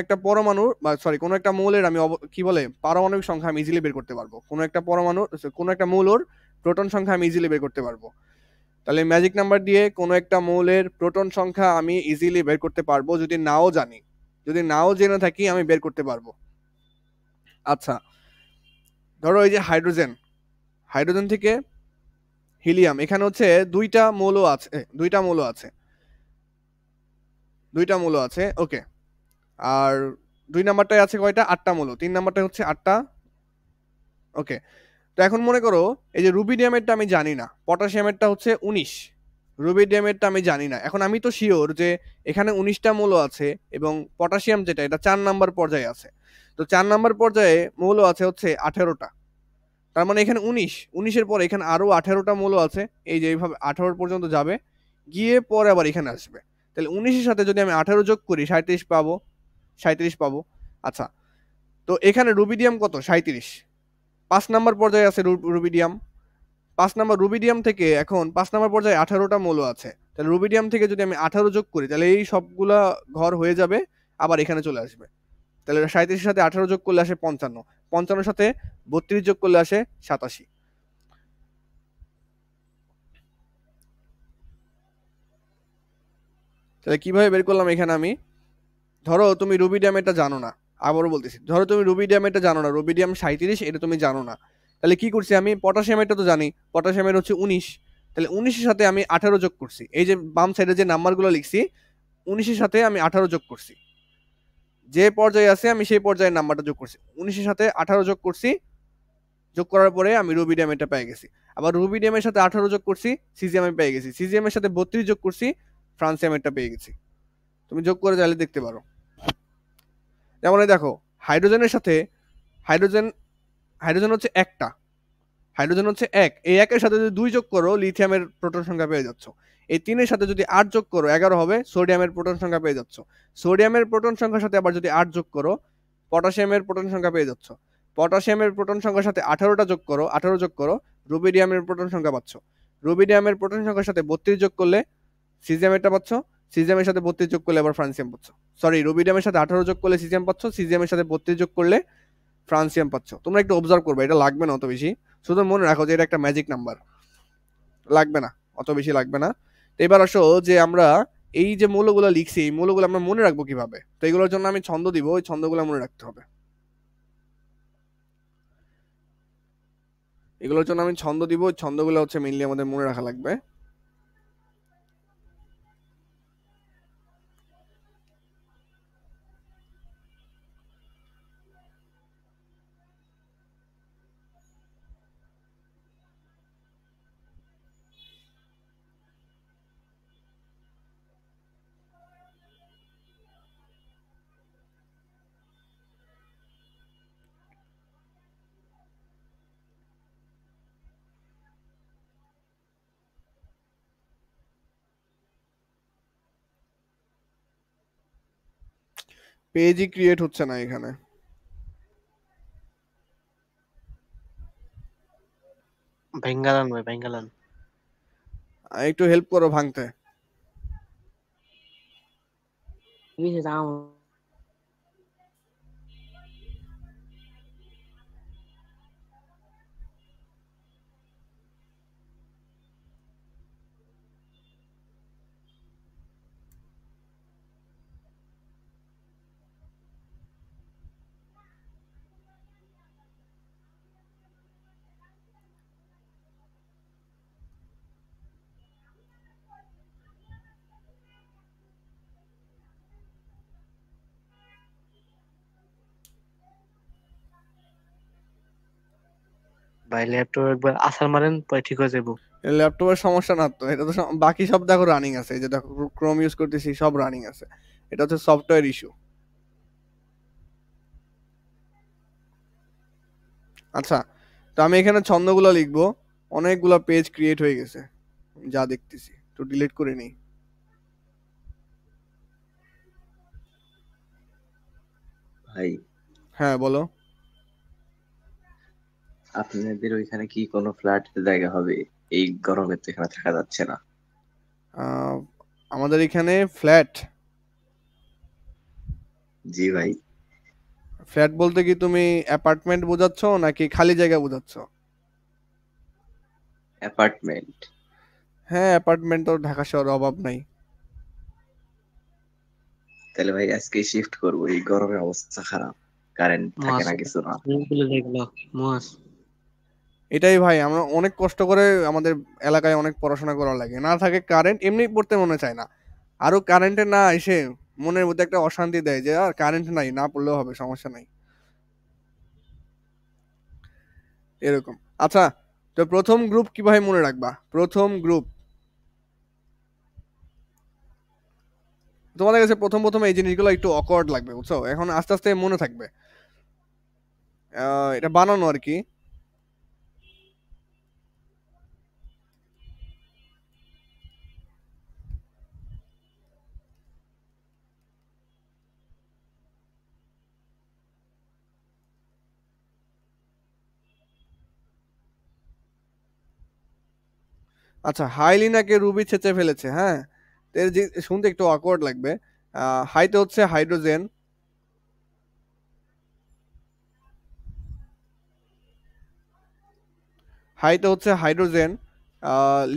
একটা পরমাণু বা সরি কোনো একটা মৌলের আমি কি বলে পারমাণবিক সংখ্যা আমি ইজিলি বের করতে পারবো, কোনো একটা পরমাণু কোনো একটা মৌলের প্রোটন সংখ্যা আমি ইজিলি বের করতে পারবো। তাহলে ম্যাজিক নাম্বার দিয়ে কোনো একটা মৌলের প্রোটন সংখ্যা আমি ইজিলি বের করতে পারবো, যদি নাও জানি, যদি নাও জেনে থাকি আমি বের করতে পারবো। আচ্ছা, ধরো এই যে হাইড্রোজেন, হাইড্রোজেন থেকে হিলিয়াম, এখানে হচ্ছে 2টা মৌল আছে, 2টা মৌল আছে, 2টা মৌল আছে। ওকে, আর 2 নাম্বারটায় আছে কয়টা? 8টা মৌল, 3 নাম্বারটা হচ্ছে 8টা। ওকে, তো এখন মনে করো এই যে রুবিডিয়ামেরটা আমি জানি না, পটাশিয়ামেরটা হচ্ছে 19, রুবিডিয়ামেরটা আমি জানি না। এখন আমি তো শিওর যে এখানে 19টা মৌল আছে, এবং পটাশিয়াম যেটা এটা 4 নাম্বার পর্যায়ে আছে, তো 4 নাম্বার পর্যায়ে মৌল আছে হচ্ছে 18টা। তার মানে এখানে 19-এর পরে এখানে আরো 18টা মৌল আছে, এই যে এইভাবে 18 পর্যন্ত যাবে, গিয়ে পরে আবার এখানে আসবে। তাহলে 19-এর সাথে যদি আমি 18 যোগ করি 37 পাবো, 37 পাবো। আচ্ছা, তো এখানে রুবিডিয়াম কত? 37। 5 নাম্বার পর্যায়ে আছে রুবিডিয়াম, 5 নাম্বার রুবিডিয়াম থেকে এখন 5 নাম্বার পর্যায়ে 18টা মৌল আছে। তাহলে রুবিডিয়াম থেকে যদি আমি 18 যোগ করি তাহলে এই সবগুলা ঘর হয়ে যাবে, আবার এখানে চলে আসবে। তাহলে 37 এর সাথে 18 যোগ করলে আসে 55, 55 এর সাথে 32 যোগ করলে আসে 87। তাহলে কিভাবে বের করলাম এখানে আমি, ধরো তুমি রুবিডিয়াম এটা জানো না, আবারও বলতেছি, ধরো তুমি রুবিডিয়াম এটা জানো না, রুবিডিয়াম 37 এটা তুমি জানো না, তাহলে কি করছি আমি, পটাশিয়াম এটা তো জানি, পটাশিয়ামের হচ্ছে 19, তাহলে 19 এর সাথে আমি 18 যোগ করছি, এই যে বাম সাইডে যে নাম্বারগুলো লিখছি 19 এর সাথে আমি 18 যোগ করছি, যে পর্যায়ে আছে আমি সেই পর্যায়ের নাম্বারটা যোগ করছি, 19 এর সাথে 18 যোগ করছি, যোগ করার পরে আমি রুবিডিয়াম এটা পেয়ে গেছি। আবার রুবিডিয়ামের সাথে 18 যোগ করছি, সিজিএম এ পেয়ে গেছি, সিজিএম এর সাথে 32 যোগ করছি, ফ্রান্সিয়াম এটা পেয়ে গেছি। তুমি যোগ করে চাইলে দেখতে পারো। যেমন এই দেখো, হাইড্রোজেনের সাথে হাইড্রোজেন হাইড্রোজেন হচ্ছে একটা, হাইড্রোজেন হচ্ছে এক, এই একের সাথে যদি 2 যোগ করো লিথিয়ামের প্রোটন সংখ্যা পেয়ে যাচ্ছ, এই 3 এর সাথে যদি 8 যোগ করো 11 হবে, সোডিয়ামের প্রোটন সংখ্যা পেয়ে যাচ্ছ, সোডিয়ামের প্রোটন সংখ্যার সাথে আবার যদি 8 যোগ করো পটাশিয়ামের প্রোটন সংখ্যা পেয়ে যাচ্ছ, পটাশিয়ামের প্রোটন সংখ্যার সাথে 18টা যোগ করো, 18 যোগ করো, রুবিডিয়ামের প্রোটন সংখ্যা পাচ্ছ, রুবিডিয়ামের প্রোটন সংখ্যার সাথে 32 যোগ করলে সিজিএমটা পাচ্ছ, সিজিএমের সাথে 32 যোগ করলে আবার ফ্রান্সিয়াম পাচ্ছ, সরি রুবিডিয়ামের সাথে 18 যোগ করলে সিজিএম পাচ্ছ, সিজিএমের সাথে 32 যোগ করলে ফ্রান্সিয়াম পাচ্ছ। তোমরা একটু অবজার্ভ করবে, এটা লাগবে না অত বেশি, শুধু মনে রাখো যে এটা একটা ম্যাজিক নাম্বার, লাগবে না, অত বেশি লাগবে না। তো এবার আসো যে আমরা এই যে মৌলগুলো লিখছি, এই মৌলগুলো আমরা মনে রাখবো কিভাবে, তো এগুলোর জন্য আমি ছন্দ দিব, ওই ছন্দগুলো মনে রাখতে হবে। এগুলোর জন্য আমি ছন্দ দিব, ওই ছন্দগুলো হচ্ছে মেইনলি আমাদের মনে রাখা লাগবে। পেজই ক্রিয়েট হচ্ছে না এখানে। বেঙ্গালান ভাই বেঙ্গালান। একটু হেল্প করো ভাঙতে। কিছু দাম ভাই ল্যাপটপ একবার আসার মারেন পরে ঠিক হয়ে যাবো। ল্যাপটপের সমস্যা না তো, এটা তো বাকি সব দেখো রানিং আছে, এই যে দেখো ক্রোম ইউজ করতেছি সব রানিং আছে, এটা হচ্ছে সফটওয়্যার ইস্যু। আচ্ছা, তো আমি এখানে ছন্দগুলো লিখবো, অনেকগুলো পেজ ক্রিয়েট হয়ে গেছে যা দেখতেছি, তো ডিলিট করে নিই। ভাই হ্যাঁ বলো। আপনাদের ওইখানে কি কোনো ফ্ল্যাটের জায়গা হবে? এই গরমে তো এখানে থাকা যাচ্ছে না। আহ, আমাদের এখানে ফ্ল্যাট, জি ভাই। ফ্ল্যাট বলতে কি তুমি অ্যাপার্টমেন্ট বোঝাচ্ছ নাকি খালি জায়গা বোঝাচ্ছ? অ্যাপার্টমেন্ট। হ্যাঁ অ্যাপার্টমেন্ট তো ঢাকা শহরে অভাব নাই। তাহলে ভাই আজকে শিফট করবো, এই গরমে অবস্থা খারাপ, কারেন্ট থাকে মাস না, কিছু না। বলে দেখলো মাস। এটাই ভাই, আমরা অনেক কষ্ট করে আমাদের এলাকায় অনেক পড়াশোনা করা লাগে, না থাকে কারেন্ট এমনি পড়তে মনে চায় না, আরো কারেন্টে না এসে মনের মধ্যে একটা অশান্তি দেয় যে আর কারেন্ট নাই, না পড়লেও হবে, সমস্যা নাই, এরকম। আচ্ছা, তো প্রথম গ্রুপ কিভাবে মনে রাখবা? প্রথম গ্রুপ তোমাদের কাছে প্রথম প্রথম এই জিনিসগুলো একটু অকওয়ার্ড লাগবে, বুঝছো, এখন আস্তে আস্তে মনে থাকবে। এটা বানানো আর কি। আচ্ছা, হাইলিনাকে রুবি ছেঁচে ফেলেছে, হ্যাঁ। তো এর যে শুনতে একটু অকওয়ার্ড লাগবে। হাইতে হচ্ছে হাইড্রোজেন, হাইতে হচ্ছে হাইড্রোজেন,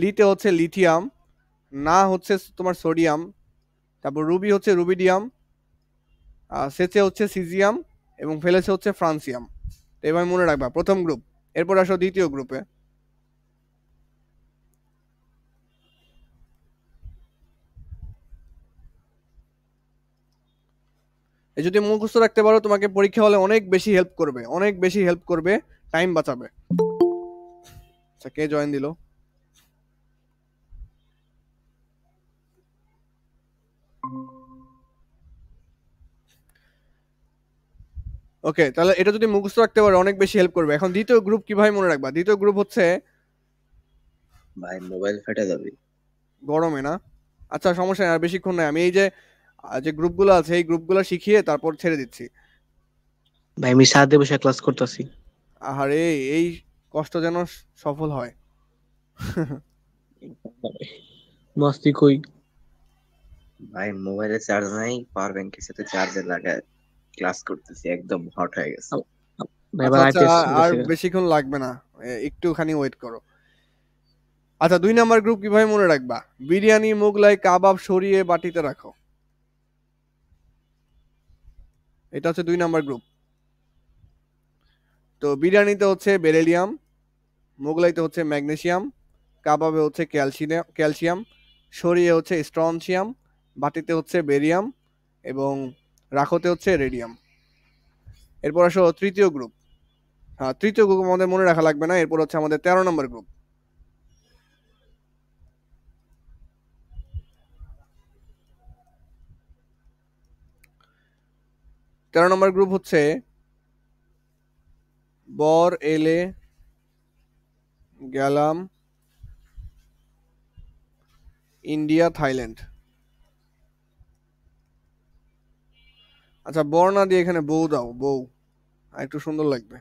লিতে হচ্ছে লিথিয়াম, না হচ্ছে তোমার সোডিয়াম, তারপর রুবি হচ্ছে রুবিডিয়াম, সেচে হচ্ছে সিজিয়াম, এবং ফেলেছে হচ্ছে ফ্রান্সিয়াম। তো এবার মনে রাখবা প্রথম গ্রুপ। এরপর আসো দ্বিতীয় গ্রুপে। এই যদি মুখস্থ রাখতে পারো তোমাকে পরীক্ষা হলে অনেক বেশি হেল্প করবে, অনেক বেশি হেল্প করবে, টাইম বাঁচাবে। আচ্ছা, কে জয়েন দিল? ওকে, তাহলে এটা যদি মুখস্থ রাখতে পারো অনেক বেশি হেল্প করবে। এখন দ্বিতীয় গ্রুপ কিভাবে মনে রাখবা? দ্বিতীয় গ্রুপ হচ্ছে ভাই মোবাইল ফেটে যাবে। গরমে না? আচ্ছা, সমস্যা নেই, আর বেশিক্ষণ নাই। আমি এই যে যে গ্রুপগুলো আছে এই গ্রুপগুলো শিখিয়ে তারপর ছেড়ে দিচ্ছি। ভাই আমি সাথে বসে ক্লাস করতেছি। আরে এই কষ্ট যেন সফল হয়। মস্তি কই? ভাই মোবাইলে চার্জ নাই, পাওয়ার ব্যাংকের সাথে চার্জে লাগায় ক্লাস করতেছি, একদম হট হয়ে গেছে। ভাই আচ্ছা এবার আচ্ছা, আইপিএস আর গেছে। বেশিক্ষণ লাগবে না, একটুখানি ওয়েট করো। আচ্ছা, 2 নাম্বার গ্রুপ কিভাবে মনে রাখবা? বিরিয়ানি, মোগলাই, কাবাব সরিয়ে বাটিতে রাখো। এটা হচ্ছে 2 নাম্বার গ্রুপ। তো বিরিয়ানিতে হচ্ছে বেরিলিয়াম, মোগলাইতে হচ্ছে ম্যাগনেসিয়াম, কাবাবে হচ্ছে ক্যালসিয়াম, সরিয়ে হচ্ছে স্ট্রনসিয়াম, বাটিতে হচ্ছে বেরিয়াম, এবং রাখোতে হচ্ছে রেডিয়াম। এরপর আসো তৃতীয় গ্রুপ। হ্যাঁ, তৃতীয় গ্রুপ আমাদের মনে রাখা লাগবে না। এরপর হচ্ছে আমাদের 13 নম্বর গ্রুপ। 13 নম্বর গ্রুপ হচ্ছে বর এলে গেলাম ইন্ডিয়া থাইল্যান্ড। আচ্ছা, বর না দিয়ে এখানে বউ দাও, বউ, আর একটু সুন্দর লাগবে।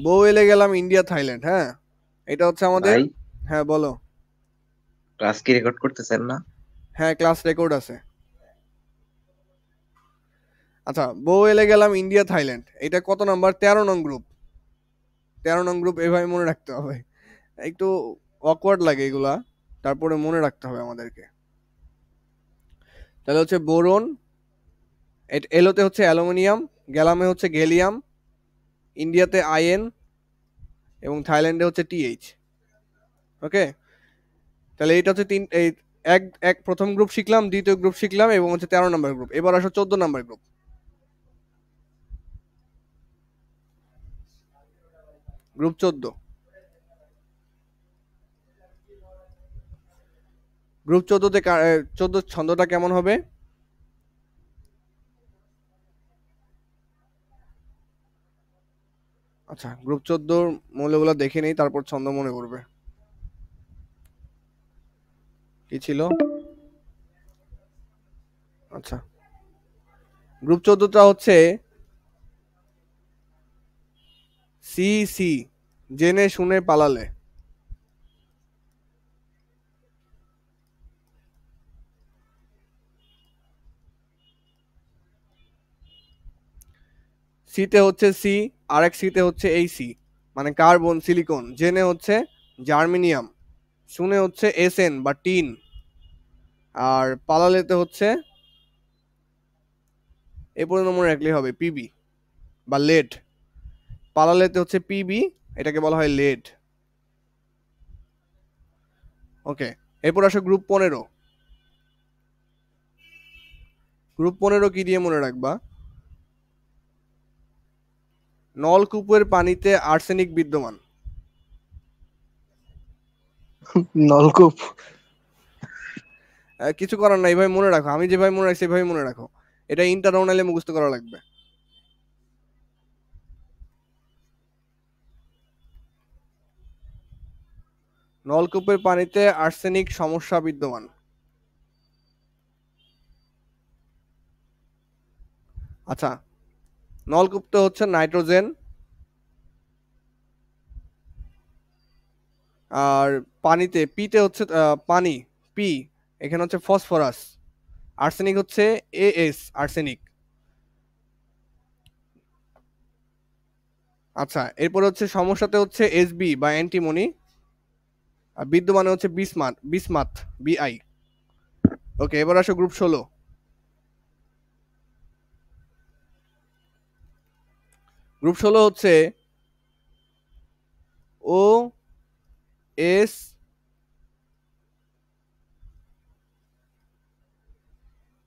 বউ এলে গেলাম ইন্ডিয়া থাইল্যান্ড, হ্যাঁ। এটা হচ্ছে আমাদের। ভাই হ্যাঁ বলো। ক্লাস কি রেকর্ড করতেছেন না? হ্যাঁ, ক্লাস রেকর্ড আছে। আচ্ছা, বউ এলে গেলাম ইন্ডিয়া থাইল্যান্ড, এটা কত নাম্বার? 13 নং গ্রুপ। 13 নং গ্রুপ এভাবে মনে রাখতে হবে। একটু অকওয়ার্ড লাগে এগুলা, তারপরে মনে রাখতে হবে আমাদেরকে। তাহলে হচ্ছে বোরন, এলোতে হচ্ছে অ্যালুমিনিয়াম, গ্যালামে হচ্ছে গেলিয়াম, ইন্ডিয়াতে আইএন, এবং থাইল্যান্ডে হচ্ছে টিএইচ। ওকে, তাহলে এটা হচ্ছে এই এক এক প্রথম গ্রুপ শিখলাম, দ্বিতীয় গ্রুপ শিখলাম, এবং হচ্ছে 13 নম্বর গ্রুপ। এবার আসো 14 নম্বর গ্রুপ। গ্রুপ 14। গ্রুপ 14তে 14 ছন্দটা কেমন হবে? আচ্ছা, গ্রুপ 14 মৌলগুলো দেখে নেই, তারপর ছন্দ মনে করবে। কি ছিল? আচ্ছা, গ্রুপ 14টা হচ্ছে সি সি, জেনে শুনে পালালে। সিতে হচ্ছে সি, আর এক সিতে হচ্ছে এই সি, মানে কার্বন সিলিকন। জেনে হচ্ছে জার্মেনিয়াম, শুনে হচ্ছে এসএন বা টিন, আর পালালেতে হচ্ছে এ পর্যন্ত মনে রাখলেই হবে পিবি বা লেড। পালালেতে হচ্ছে পিবি, এটাকে বলা হয় লেড। ওকে, এরপর আসো গ্রুপ 15। গ্রুপ 15 কি দিয়ে মনে রাখবা? নলকূপের পানিতে আর্সেনিক বিদ্যমান। নলকূপ। কিছু করার নাই, এইভাবে মনে রাখো। আমি যেভাবে মনে রাখছি সেভাবে মনে রাখো। এটা ইন্টারনালে মুখস্থ করা লাগবে। নলকূপের পানিতে আর্সেনিক সমস্যা বিদ্যমান। আচ্ছা, নলকূপটা হচ্ছে নাইট্রোজেন, আর পানিতে পিতে হচ্ছে পানি পি, এখানে হচ্ছে ফসফরাস, আর্সেনিক হচ্ছে এএস আর্সেনিক। আচ্ছা, এরপর হচ্ছে সমস্যাতে হচ্ছে এসবি বা অ্যান্টিমনি, আর বিদ্যমানে হচ্ছে বিসমাথ বিআই। ওকে, এবার আসো গ্রুপ 16। গ্রুপ 16 হচ্ছে ও এস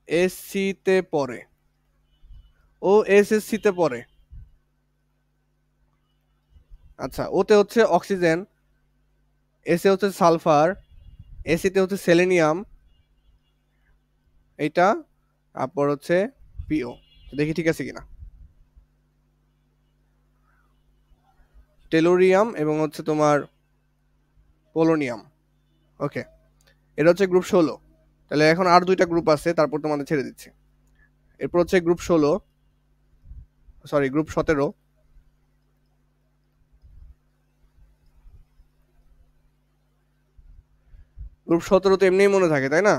এসসিতে পড়ে, ও এসএসসিতে পড়ে। আচ্ছা, ওতে হচ্ছে অক্সিজেন, এসে হচ্ছে সালফার, এসিতে হচ্ছে সেলেনিয়াম এইটা, তারপর হচ্ছে পিও। দেখি ঠিক আছে কিনা। টেলোরিয়াম এবং হচ্ছে তোমার পোলোনিয়াম। ওকে, এটা হচ্ছে গ্রুপ 16। তাহলে এখন আর দুইটা গ্রুপ আছে, তারপর তোমাদের ছেড়ে দিচ্ছি। এরপর হচ্ছে গ্রুপ 17। গ্রুপ 17 তো এমনিই মনে থাকে, তাই না?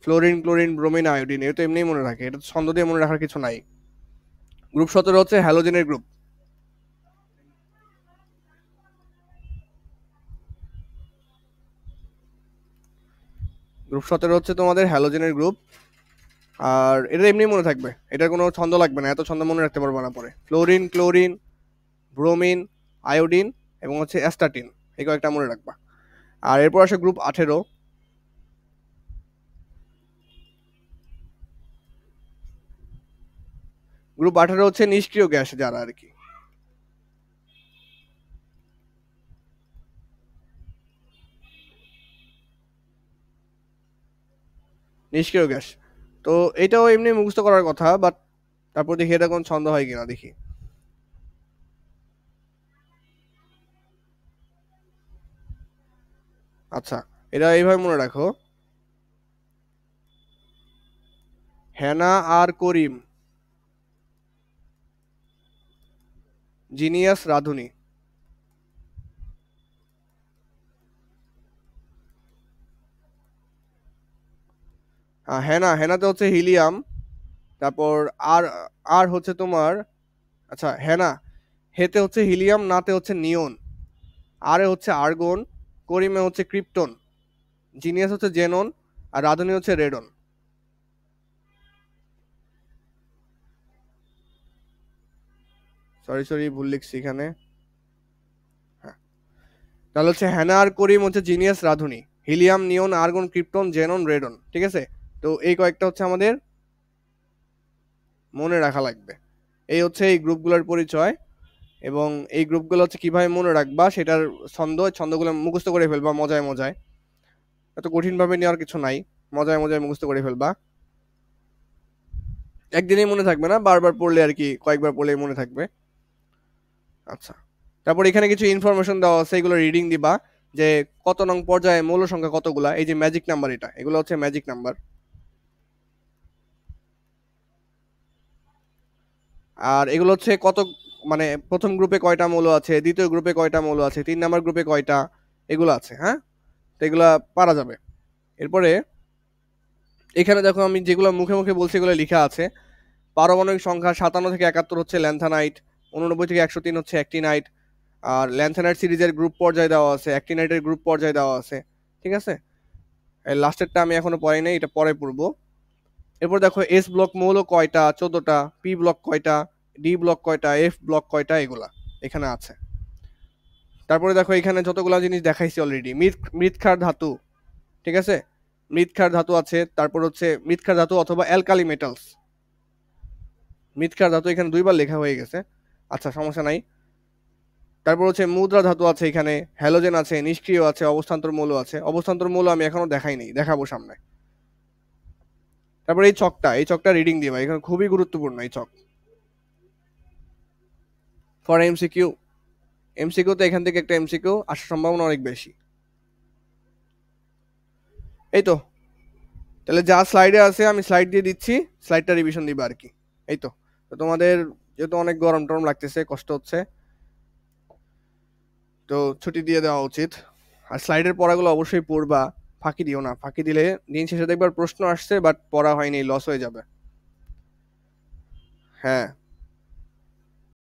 ফ্লোরিন, ক্লোরিন, ব্রোমিন, আয়োডিন, এটা তো এমনিই মনে থাকে, এটা ছন্দ দিয়ে মনে রাখার কিছু নাই। গ্রুপ 17 হচ্ছে হ্যালোজেনের গ্রুপ। গ্রুপ 17 হচ্ছে তোমাদের হ্যালোজেনের গ্রুপ, আর এটা এমনি মনে থাকবে, এটার কোনো ছন্দ লাগবে না, এত ছন্দ মনে রাখতে পারবো না পরে। ফ্লোরিন, ক্লোরিন, ব্রোমিন, আয়োডিন এবং হচ্ছে অ্যাস্টাটিন, এই কয়েকটা মনে রাখবা। আর এরপর আসে গ্রুপ 18। গ্রুপ 18 হচ্ছে নিষ্ক্রিয় গ্যাস যারা আর কি। নিষ্ক্রিয় গ্যাস, তো এটাও এমনি মুখস্থ করার কথা, বাট তারপর দেখি এটা কোন ছন্দ হয় কিনা দেখি। আচ্ছা, এটা এইভাবে মনে রাখো, হেনা আর করিম, জিনিয়াস রাধুনী। হেনাতে হচ্ছে হিলিয়াম, তারপর আর আর হচ্ছে তোমার, আচ্ছা হেতে হচ্ছে হিলিয়াম, নাতে হচ্ছে নিয়ন, আরে হচ্ছে আর্গন, করিমে হচ্ছে ক্রিপ্টন, জিনিয়াস হচ্ছে জেনন, আর রাধুনী হচ্ছে রেডন। সরি ভুল লিখছি এখানে। হ্যাঁ, তাহলে হচ্ছে হেনা আর করিম হচ্ছে জিনিয়াস রাধুনী, হিলিয়াম, নিয়ন, আর্গন, ক্রিপ্টন, জেনন, রেডন। ঠিক আছে, তো এই কয়েকটা হচ্ছে আমাদের মনে রাখা লাগবে। এই হচ্ছে এই গ্রুপগুলোর পরিচয়, এবং এই গ্রুপগুলো হচ্ছে কিভাবে মনে রাখবা সেটার ছন্দগুলো মুখস্থ করে ফেলবা মজায় মজায়, এত কঠিনভাবে নেওয়ার কিছু নাই, মজায় মজায় মুখস্থ করে ফেলবা। একদিনেই মনে থাকবে না, বারবার পড়লে আর কি, কয়েকবার পড়লেই মনে থাকবে। আচ্ছা, তারপর এখানে কিছু ইনফরমেশন দেওয়া আছে, এগুলো রিডিং দিবা, যে কত নং পর্যায়ে মৌল সংখ্যা কতগুলা, এই যে ম্যাজিক নাম্বার, এগুলো হচ্ছে ম্যাজিক নাম্বার। আর এগুলো হচ্ছে কত, মানে প্রথম গ্রুপে কয়টা মৌল আছে, দ্বিতীয় গ্রুপে কয়টা মৌল আছে, 3 নাম্বার গ্রুপে কয়টা, এগুলো আছে। হ্যাঁ, তো এগুলা পারা যাবে। এরপরে এখানে দেখো আমি যেগুলো মুখে মুখে বলছি এগুলো লেখা আছে। পারমাণবিক সংখ্যা 57 থেকে 71 হচ্ছে ল্যান্থানাইট, 89 থেকে 103 হচ্ছে অ্যাক্টিনাইট, আর ল্যান্থানাইট সিরিজের গ্রুপ পর্যায়ে দেওয়া আছে, অ্যাক্টিনাইটের গ্রুপ পর্যায়ে দেওয়া আছে। ঠিক আছে, এই লাস্টেরটা আমি এখনো পড়াই নাই, এটা পরে পড়বো। এরপর দেখো এস ব্লক মৌল কয়টা, 14টা, পি ব্লক কয়টা, ডি ব্লক কয়টা, এফ ব্লক কয়টা, এগুলা এখানে আছে। তারপরে দেখো এখানে যতগুলা জিনিস দেখাইছি অলরেডি, মৃৎক্ষার ধাতু, ঠিক আছে, মৃৎক্ষার ধাতু আছে, তারপর হচ্ছে মৃৎক্ষার ধাতু অথবা অ্যালকালি মেটালস। মৃৎক্ষার ধাতু এখানে 2বার লেখা হয়ে গেছে, আচ্ছা সমস্যা নাই। তারপর হচ্ছে মুদ্রা ধাতু আছে, এখানে হ্যালোজেন আছে, নিষ্ক্রিয় আছে, অবস্থান্তর মৌল আছে। অবস্থান্তর মৌল আমি এখনো দেখাইনি, দেখাবো সামনে। তারপর এই চকটা রিডিং দিবা, এখানে খুবই গুরুত্বপূর্ণ এই চক ফর এমসিকিউ তো এখান থেকে একটা এমসিকিউ আসার সম্ভাবনা অনেক বেশি। এই তো তাহলে যা স্লাইডে আছে আমি স্লাইড দিয়ে দিচ্ছি, স্লাইডটা রিভিশন দিবা আর কি। এই তো। তো তোমাদের যেহেতু অনেক গরম টরম লাগতেছে, কষ্ট হচ্ছে, তো ছুটি দিয়ে দেওয়া উচিত। আর স্লাইডের পড়াগুলো অবশ্যই পড়বা, ফাঁকি দিও না। ফাঁকি দিলে দিন শেষে দেখবার প্রশ্ন আসছে বাট পড়া হয়নি, লস হয়ে যাবে। হ্যাঁ